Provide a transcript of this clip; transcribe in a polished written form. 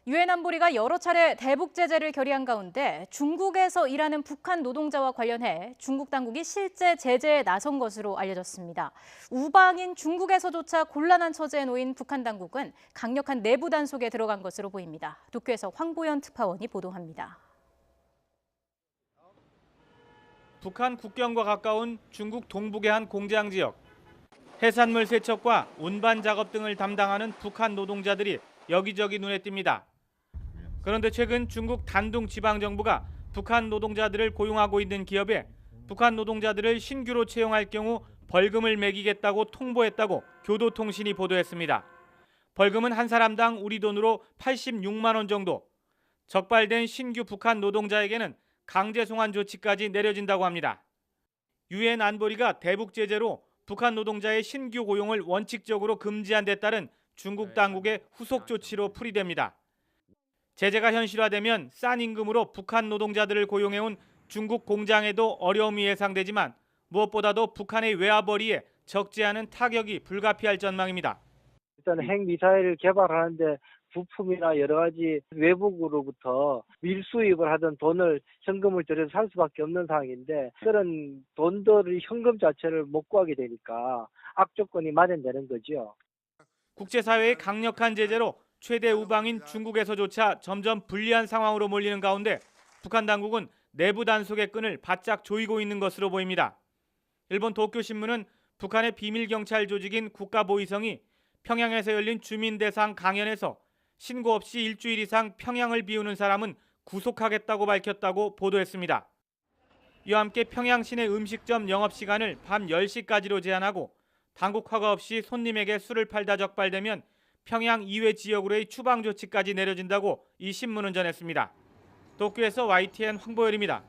유엔 안보리가 여러 차례 대북 제재를 결의한 가운데 중국에서 일하는 북한 노동자와 관련해 중국 당국이 실제 제재에 나선 것으로 알려졌습니다. 우방인 중국에서조차 곤란한 처지에 놓인 북한 당국은 강력한 내부 단속에 들어간 것으로 보입니다. 도쿄에서 황보연 특파원이 보도합니다. 북한 국경과 가까운 중국 동북의 한 공장 지역. 해산물 세척과 운반 작업 등을 담당하는 북한 노동자들이 여기저기 눈에 띕니다. 그런데 최근 중국 단둥 지방정부가 북한 노동자들을 고용하고 있는 기업에 북한 노동자들을 신규로 채용할 경우 벌금을 매기겠다고 통보했다고 교도통신이 보도했습니다. 벌금은 한 사람당 우리 돈으로 86만 원 정도. 적발된 신규 북한 노동자에게는 강제 송환 조치까지 내려진다고 합니다. 유엔 안보리가 대북 제재로 북한 노동자의 신규 고용을 원칙적으로 금지한 데 따른 중국 당국의 후속 조치로 풀이됩니다. 제재가 현실화되면 싼 임금으로 북한 노동자들을 고용해온 중국 공장에도 어려움이 예상되지만 무엇보다도 북한의 외화벌이에 적지 않은 타격이 불가피할 전망입니다. 일단 핵미사일을 개발하는데 부품이나 여러 가지 외국으로부터 밀수입을 하던 돈을 현금을 들여서 살 수밖에 없는 상황인데 그런 돈들의 현금 자체를 못 구하게 되니까 악조건이 마련되는 거죠. 국제사회의 강력한 제재로 최대 우방인 중국에서조차 점점 불리한 상황으로 몰리는 가운데 북한 당국은 내부 단속의 끈을 바짝 조이고 있는 것으로 보입니다. 일본 도쿄신문은 북한의 비밀경찰 조직인 국가보위성이 평양에서 열린 주민 대상 강연에서 신고 없이 일주일 이상 평양을 비우는 사람은 구속하겠다고 밝혔다고 보도했습니다. 이와 함께 평양 시내 음식점 영업시간을 밤 10시까지로 제한하고 당국 허가 없이 손님에게 술을 팔다 적발되면 평양 이외 지역으로의 추방 조치까지 내려진다고 이 신문은 전했습니다. 도쿄에서 YTN 황보열입니다.